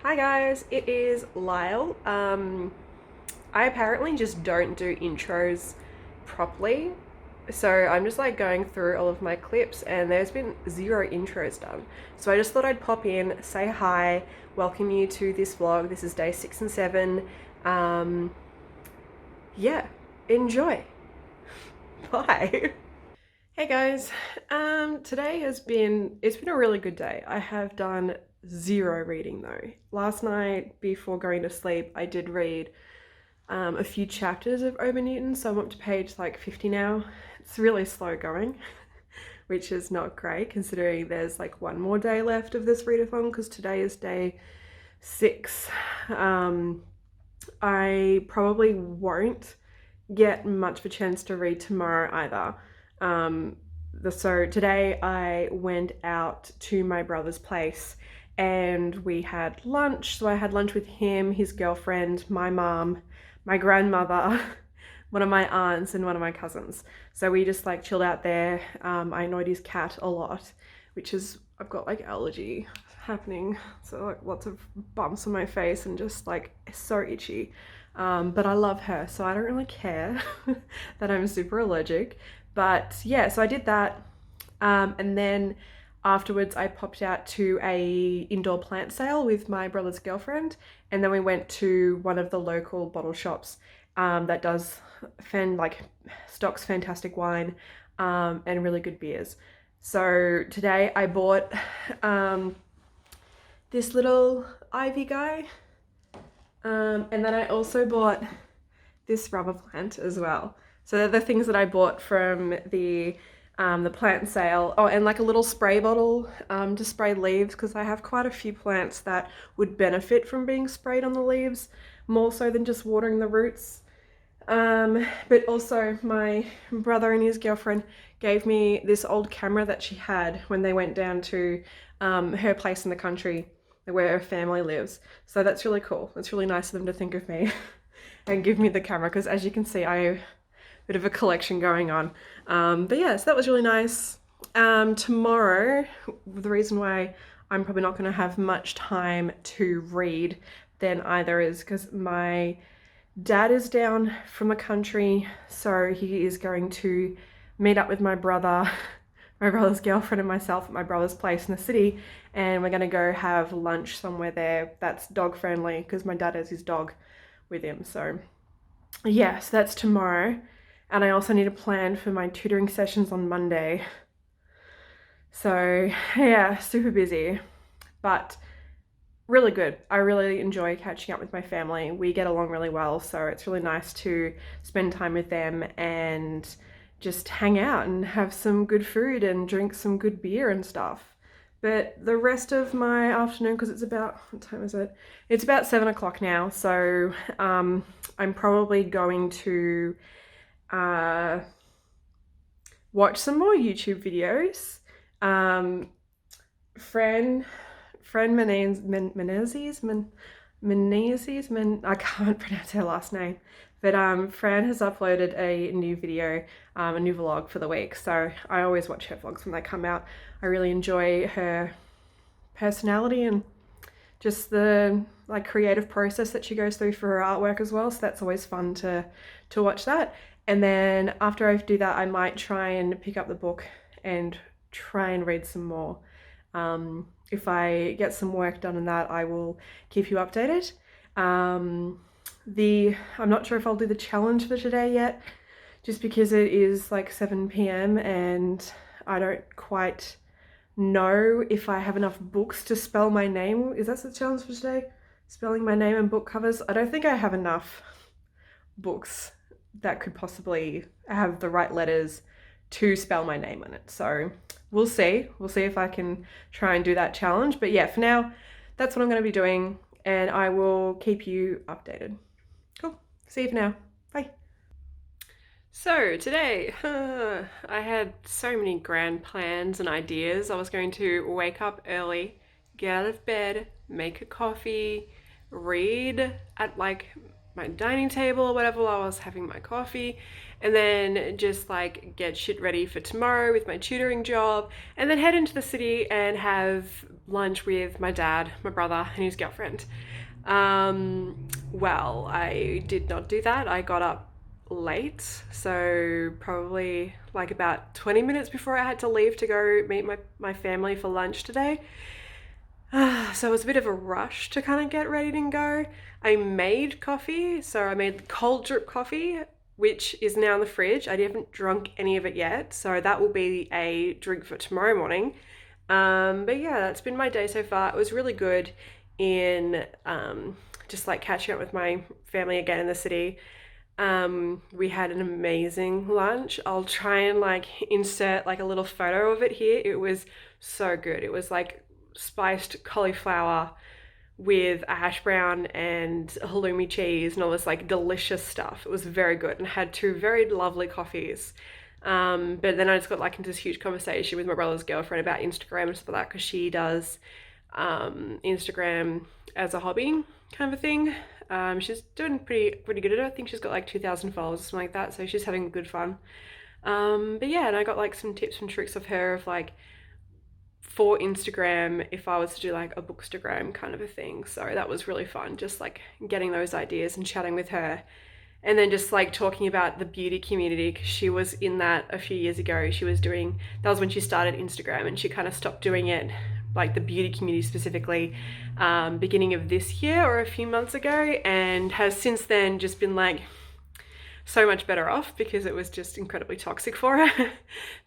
Hi guys, it is Lyle. I apparently just don't do intros properly. So I'm just like going through all of my clips and there's been zero intros done. So I just thought I'd pop in, say hi, welcome you to this vlog. This is day 6 and 7. Um, yeah, enjoy. Bye. Hey guys, today it's been a really good day. I have done zero reading though. Last night before going to sleep, I did read a few chapters of Ober Newton, so I'm up to page like 50 now. It's really slow going, which is not great considering there's like one more day left of this readathon because today is day 6. I probably won't get much of a chance to read tomorrow either. So today I went out to my brother's place and we had lunch. So I had lunch with him, his girlfriend, my mom, my grandmother, one of my aunts, and one of my cousins. So we just like chilled out there. I annoyed his cat a lot, which is, I've got like allergy happening. So like lots of bumps on my face and just like so itchy. But I love her, so I don't really care that I'm super allergic. But yeah, so I did that. And then afterwards I popped out to a indoor plant sale with my brother's girlfriend. And then we went to one of the local bottle shops that does stocks fantastic wine and really good beers. So today I bought this little ivy guy. And then I also bought this rubber plant as well. So they're the things that I bought from the plant sale. Oh, and like a little spray bottle to spray leaves because I have quite a few plants that would benefit from being sprayed on the leaves more so than just watering the roots. But also my brother and his girlfriend gave me this old camera that she had when they went down to her place in the country where her family lives. So that's really cool. It's really nice of them to think of me and give me the camera because as you can see, I have a bit of a collection going on. But yeah, so that was really nice. Tomorrow, the reason why I'm probably not going to have much time to read then either is because my dad is down from the country, so he is going to meet up with my brother, my brother's girlfriend and myself at my brother's place in the city, and we're going to go have lunch somewhere there that's dog friendly because my dad has his dog with him. So yes, that's tomorrow. And I also need a plan for my tutoring sessions on Monday. So yeah, super busy, but really good. I really enjoy catching up with my family. We get along really well, so it's really nice to spend time with them and just hang out and have some good food and drink some good beer and stuff. But the rest of my afternoon, because it's about, what time is it? It's about 7 o'clock now, so I'm probably going to watch some more YouTube videos. Fran Menezes, I can't pronounce her last name, but Fran has uploaded a new video, a new vlog for the week, so I always watch her vlogs when they come out. I really enjoy her personality and just the like creative process that she goes through for her artwork as well, so that's always fun to watch that. And then after I do that, I might try and pick up the book and try and read some more. If I get some work done in that, I will keep you updated. I'm not sure if I'll do the challenge for today yet, just because it is like 7 p.m. and I don't quite know if I have enough books to spell my name. Is that the challenge for today? Spelling my name and book covers? I don't think I have enough books that could possibly have the right letters to spell my name on it. So we'll see. We'll see if I can try and do that challenge. But yeah, for now, that's what I'm going to be doing and I will keep you updated. Cool. See you for now. Bye. So today, I had so many grand plans and ideas. I was going to wake up early, get out of bed, make a coffee, read at like my dining table or whatever while I was having my coffee, and then just like get shit ready for tomorrow with my tutoring job, and then head into the city and have lunch with my dad, my brother, and his girlfriend. Well, I did not do that. I got up late, so probably like about 20 minutes before I had to leave to go meet my family for lunch today. So it was a bit of a rush to kind of get ready and go. I made coffee, so I made cold drip coffee, which is now in the fridge. I haven't drunk any of it yet, so that will be a drink for tomorrow morning. But yeah, that's been my day so far. It was really good in just like catching up with my family again in the city. We had an amazing lunch. I'll try and like insert like a little photo of it here. It was so good. It was like spiced cauliflower with a hash brown and halloumi cheese and all this like delicious stuff. It was very good and had two very lovely coffees. But then I just got like into this huge conversation with my brother's girlfriend about Instagram and stuff like that because she does Instagram as a hobby kind of a thing. She's doing pretty good at it. I think she's got like 2,000 followers or something like that, so she's having good fun. But yeah, and I got like some tips and tricks of her of like for Instagram if I was to do like a bookstagram kind of a thing. So that was really fun, just like getting those ideas and chatting with her. And then just like talking about the beauty community, because she was in that a few years ago. She was doing, that was when she started Instagram, and she kind of stopped doing it, like the beauty community specifically, beginning of this year or a few months ago, and has since then just been like so much better off because it was just incredibly toxic for her.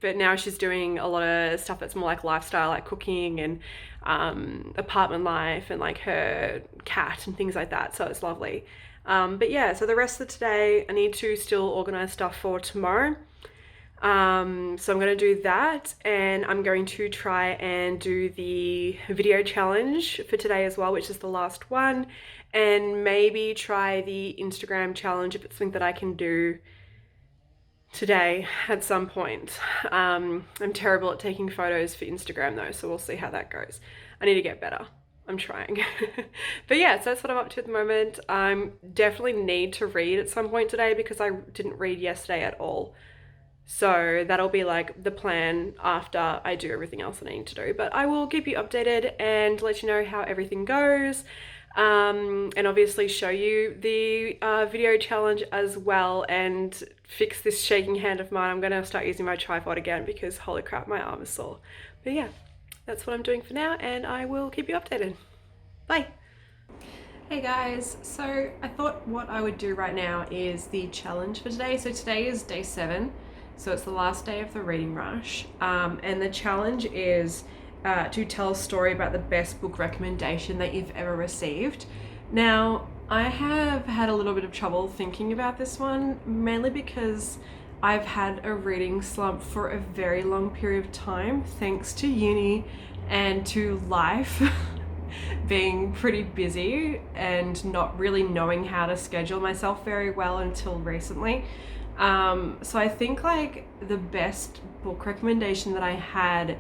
But now she's doing a lot of stuff that's more like lifestyle, like cooking and apartment life and like her cat and things like that. So it's lovely. But yeah, so the rest of today, I need to still organize stuff for tomorrow. So I'm going to do that, and I'm going to try and do the video challenge for today as well, which is the last one, and maybe try the Instagram challenge if it's something that I can do today at some point. I'm terrible at taking photos for Instagram though, so we'll see how that goes. I need to get better. I'm trying. But yeah, so that's what I'm up to at the moment. I definitely need to read at some point today because I didn't read yesterday at all. So that'll be like the plan after I do everything else that I need to do. But I will keep you updated and let you know how everything goes. And obviously show you the video challenge as well and fix this shaking hand of mine. I'm going to start using my tripod again because holy crap, my arm is sore. But yeah, that's what I'm doing for now, and I will keep you updated. Bye. Hey guys, so I thought what I would do right now is the challenge for today. So today is day 7, so it's the last day of the reading rush, and the challenge is to tell a story about the best book recommendation that you've ever received. Now, I have had a little bit of trouble thinking about this one, mainly because I've had a reading slump for a very long period of time, thanks to uni and to life being pretty busy and not really knowing how to schedule myself very well until recently. So I think like the best book recommendation that I had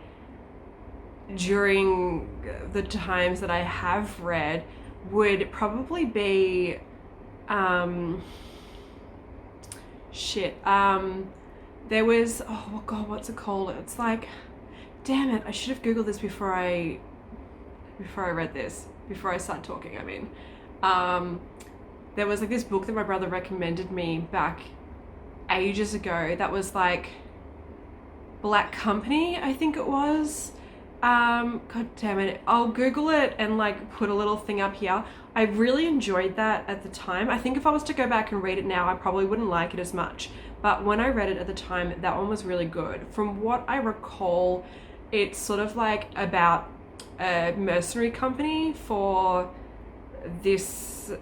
during the times that I have read would probably be there was, oh god, what's it called? It's like, damn it, I should have googled this before I read this, before I start talking. I mean, there was like this book that my brother recommended me back ages ago that was like Black Company, I think it was. God damn it, I'll Google it and like put a little thing up here. I really enjoyed that at the time. I think if I was to go back and read it now, I probably wouldn't like it as much. But when I read it at the time, that one was really good. From what I recall, it's sort of like about a mercenary company for this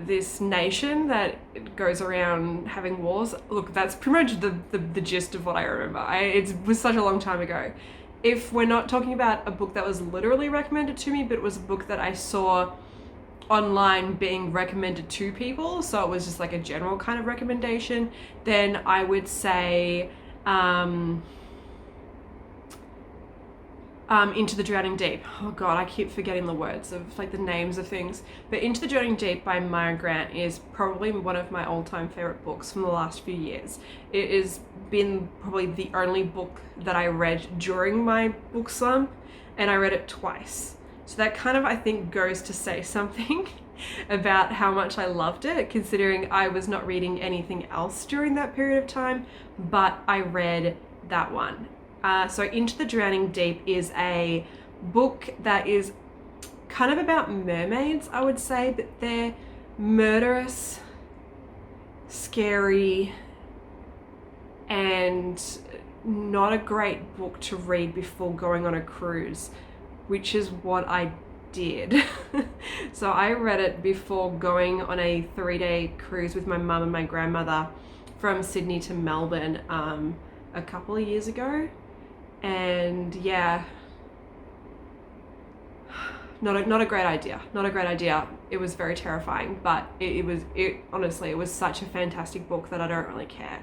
this nation that goes around having wars. Look, that's pretty much the gist of what I remember. It was such a long time ago. If we're not talking about a book that was literally recommended to me, but it was a book that I saw online being recommended to people, so it was just like a general kind of recommendation, then I would say Into the Drowning Deep. Oh god, I keep forgetting the words of like the names of things. But Into the Drowning Deep by Maya Grant is probably one of my all-time favorite books from the last few years. It has been probably the only book that I read during my book slump, and I read it twice. So that kind of, I think, goes to say something about how much I loved it, considering I was not reading anything else during that period of time, but I read that one. So Into the Drowning Deep is a book that is kind of about mermaids, I would say, but they're murderous, scary, and not a great book to read before going on a cruise, which is what I did. So I read it before going on a 3-day cruise with my mum and my grandmother from Sydney to Melbourne a couple of years ago. And yeah, not a great idea. Not a great idea. It was very terrifying, but it honestly, it was such a fantastic book that I don't really care.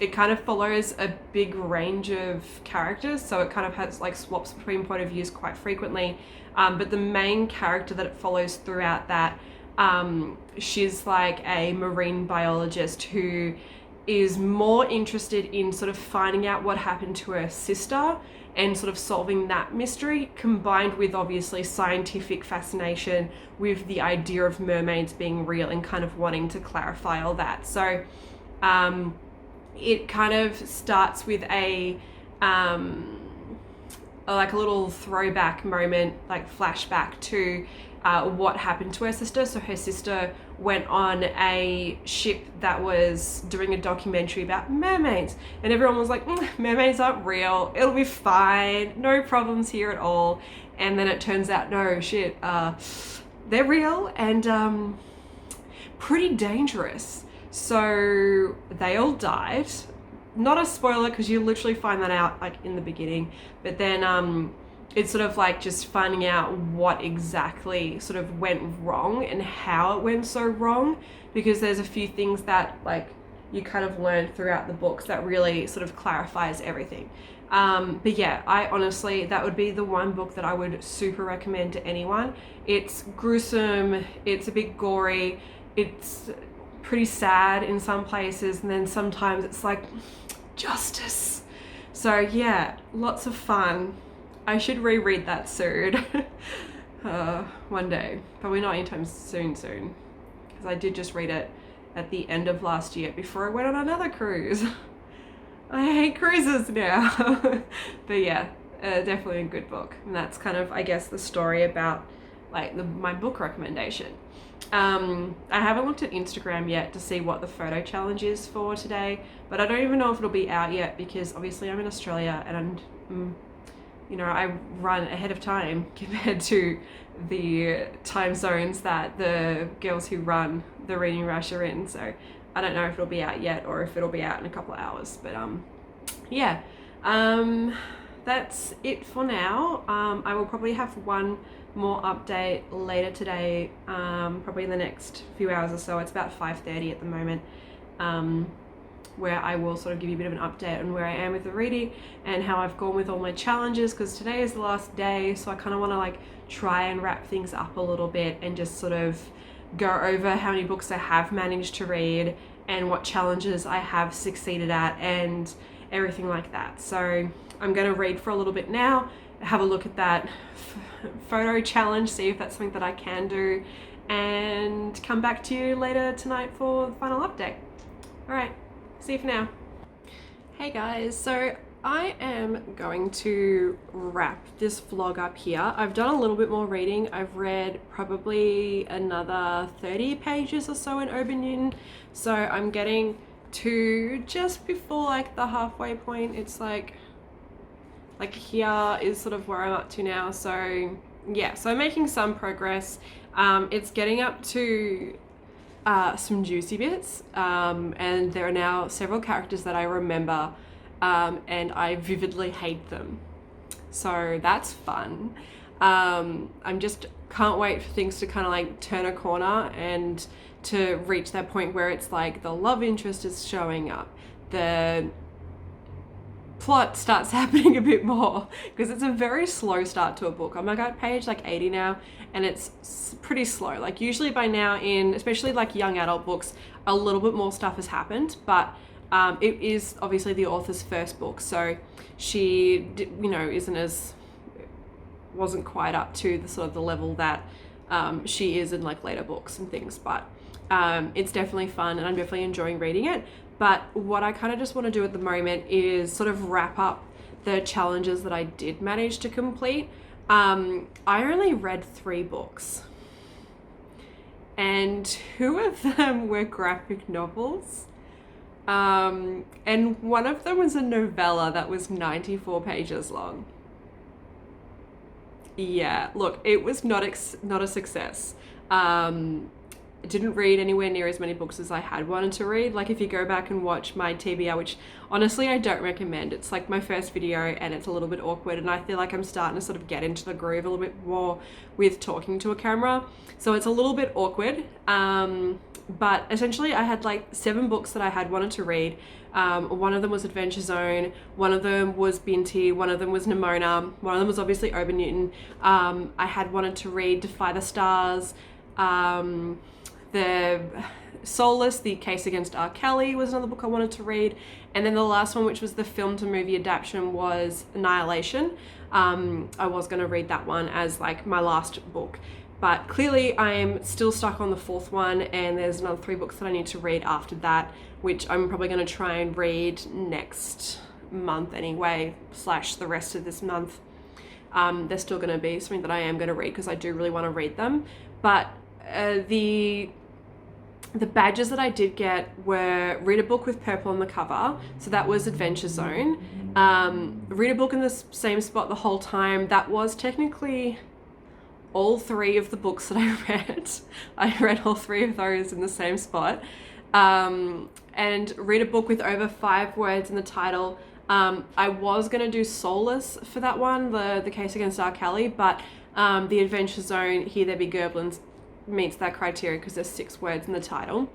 It kind of follows a big range of characters, so it kind of has like swaps between point of views quite frequently. But the main character that it follows throughout that, she's like a marine biologist who is more interested in sort of finding out what happened to her sister and sort of solving that mystery, combined with obviously scientific fascination with the idea of mermaids being real and kind of wanting to clarify all that. So it kind of starts with a like a little throwback moment, like flashback to what happened to her sister. So her sister went on a ship that was doing a documentary about mermaids, and everyone was like, mermaids aren't real, it'll be fine, no problems here at all. And then it turns out, no shit, they're real and pretty dangerous. So they all died. Not a spoiler, because you literally find that out like in the beginning, but then it's sort of like just finding out what exactly sort of went wrong and how it went so wrong, because there's a few things that like you kind of learn throughout the books that really sort of clarifies everything. But yeah, I honestly, that would be the one book that I would super recommend to anyone. It's gruesome, it's a bit gory, it's pretty sad in some places, and then sometimes it's like justice. So yeah, lots of fun. I should reread that soon. One day, probably not anytime soon, because I did just read it at the end of last year before I went on another cruise. I hate cruises now. But yeah, definitely a good book, and that's kind of, I guess, the story about like my book recommendation. I haven't looked at Instagram yet to see what the photo challenge is for today, but I don't even know if it'll be out yet, because obviously I'm in Australia and you know, I run ahead of time compared to the time zones that the girls who run the Reading Rush are in. So I don't know if it'll be out yet or if it'll be out in a couple of hours. But yeah, that's it for now. I will probably have one more update later today, probably in the next few hours or so. It's about 5:30 at the moment. Where I will sort of give you a bit of an update on where I am with the reading and how I've gone with all my challenges, because today is the last day, so I kind of want to like try and wrap things up a little bit and just sort of go over how many books I have managed to read and what challenges I have succeeded at and everything like that. So I'm going to read for a little bit now, have a look at that photo challenge, see if that's something that I can do, and come back to you later tonight for the final update. All right. See you for now. Hey guys, so I am going to wrap this vlog up here. I've done a little bit more reading. I've read probably another 30 pages or so in Urban Newton. So I'm getting to just before like the halfway point. It's like here is sort of where I'm up to now. So yeah, so I'm making some progress. It's getting up to some juicy bits, and there are now several characters that I remember, and I vividly hate them, so that's fun. I'm just can't wait for things to kind of like turn a corner and to reach that point where it's like the love interest is showing up, the plot starts happening a bit more, because it's a very slow start to a book. I'm like at page like 80 now, and it's pretty slow. Like usually by now in, especially like young adult books, a little bit more stuff has happened, but it is obviously the author's first book, so she, you know, wasn't quite up to the sort of the level that she is in like later books and things, but it's definitely fun and I'm definitely enjoying reading it. But what I kind of just want to do at the moment is sort of wrap up the challenges that I did manage to complete. I only read 3 books, and 2 of them were graphic novels. And one of them was a novella that was 94 pages long. Yeah, look, it was not a success. I didn't read anywhere near as many books as I had wanted to read. Like if you go back and watch my TBR, which honestly I don't recommend. It's like my first video and it's a little bit awkward, and I feel like I'm starting to sort of get into the groove a little bit more with talking to a camera. So it's a little bit awkward. But essentially I had like 7 books that I had wanted to read. One of them was Adventure Zone, one of them was Binti, one of them was Nimona, one of them was obviously Ober Newton. I had wanted to read Defy the Stars, the Soulless, The Case Against R. Kelly was another book I wanted to read. And then the last one, which was the film to movie adaptation, was Annihilation. I was going to read that one as like my last book. But clearly I'm still stuck on the 4th one, and there's another 3 books that I need to read after that, which I'm probably going to try and read next month anyway, / the rest of this month. They're still going to be something that I am going to read because I do really want to read them. But the badges that I did get were read a book with purple on the cover, so that was Adventure Zone. Read a book in the same spot the whole time, that was technically all 3 of the books that I read. I read all 3 of those in the same spot. And read a book with over 5 words in the title. I was going to do Soulless for that one, the Case Against R. Kelly, but the Adventure Zone, Here There Be Goblins, meets that criteria because there's 6 words in the title.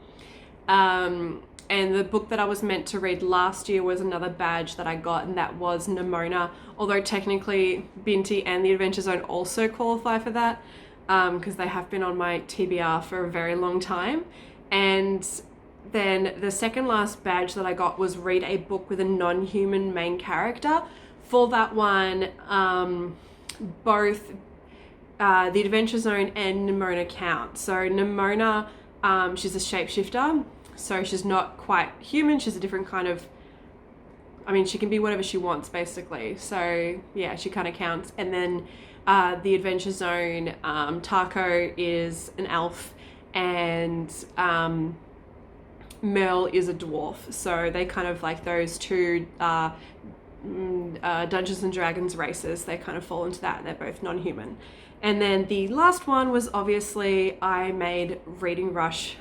And the book that I was meant to read last year was another badge that I got, and that was Nimona, although technically Binti and the Adventure Zone also qualify for that because they have been on my TBR for a very long time. And then the second last badge that I got was read a book with a non-human main character. For that one, both the Adventure Zone and Nimona count. So Nimona, she's a shapeshifter, so she's not quite human, she's a different kind of, I mean, she can be whatever she wants basically, so yeah, she kind of counts. And then the Adventure Zone, Taco is an elf, and Merle is a dwarf, so they kind of like those 2 Dungeons and Dragons races, they kind of fall into that, and they're both non-human. And then the last one was obviously I made a Reading Rush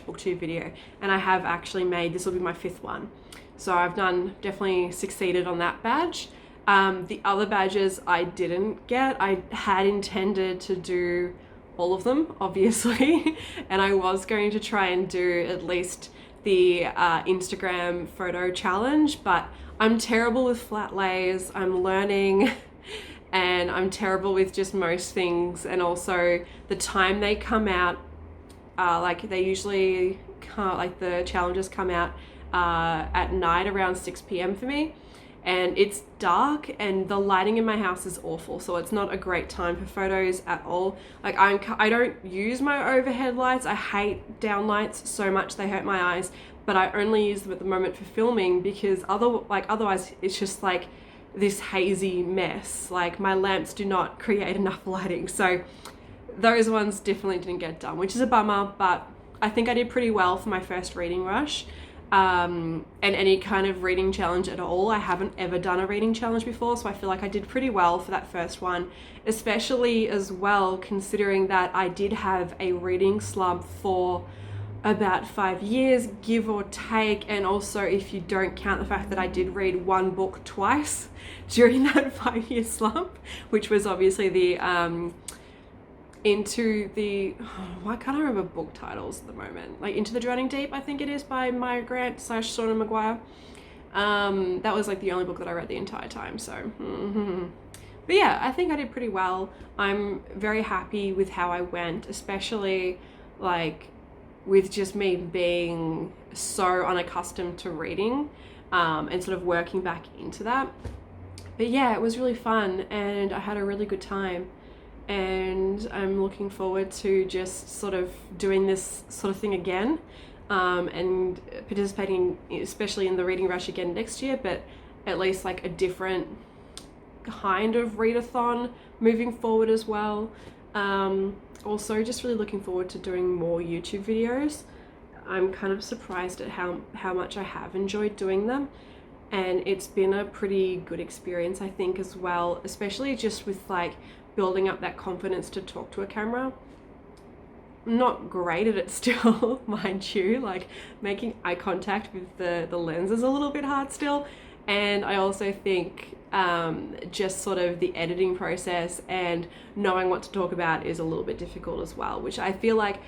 Book 2 video, and I have actually made, this will be my 5th one. So I've definitely succeeded on that badge. The other badges I didn't get. I had intended to do all of them, obviously, and I was going to try and do at least the Instagram photo challenge, but I'm terrible with flat lays, I'm learning, and I'm terrible with just most things, and also the time they come out, like they usually can't, like the challenges come out at night around 6 p.m. for me, and it's dark and the lighting in my house is awful, so it's not a great time for photos at all. Like I don't use my overhead lights, I hate downlights so much, they hurt my eyes, but I only use them at the moment for filming because otherwise it's just like this hazy mess. Like my lamps do not create enough lighting, so those ones definitely didn't get done, which is a bummer, but I think I did pretty well for my first reading rush. And any kind of reading challenge at all. I haven't ever done a reading challenge before, so I feel like I did pretty well for that first one, especially as well considering that I did have a reading slump for about 5 years, give or take, and also if you don't count the fact that I did read one book twice during that 5-year slump, which was obviously the why can't I remember book titles at the moment, like Into the Drowning Deep, I think it is, by Maya Grant / Shauna Maguire. That was like the only book that I read the entire time, so but yeah, I think I did pretty well. I'm very happy with how I went, especially like with just me being so unaccustomed to reading, and sort of working back into that. But yeah, it was really fun and I had a really good time. And I'm looking forward to just sort of doing this sort of thing again, and participating, especially in the Reading Rush again next year, but at least like a different kind of readathon moving forward as well. Also, just really looking forward to doing more YouTube videos. I'm kind of surprised at how much I have enjoyed doing them. And it's been a pretty good experience, I think, as well, especially just with like building up that confidence to talk to a camera. I'm not great at it still, mind you, like making eye contact with the lens is a little bit hard still. And I also think just sort of the editing process and knowing what to talk about is a little bit difficult as well, which I feel like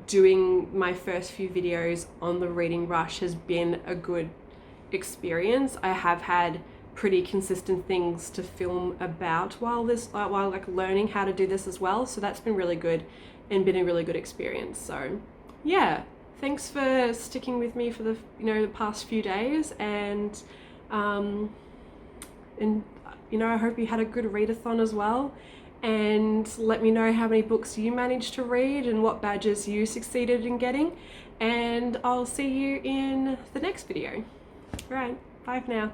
doing my first few videos on the Reading Rush has been a good experience. I have had pretty consistent things to film about while like learning how to do this as well, so that's been really good and been a really good experience. So yeah, thanks for sticking with me for the the past few days, and I hope you had a good readathon as well, and let me know how many books you managed to read and what badges you succeeded in getting, and I'll see you in the next video. Right, bye for now.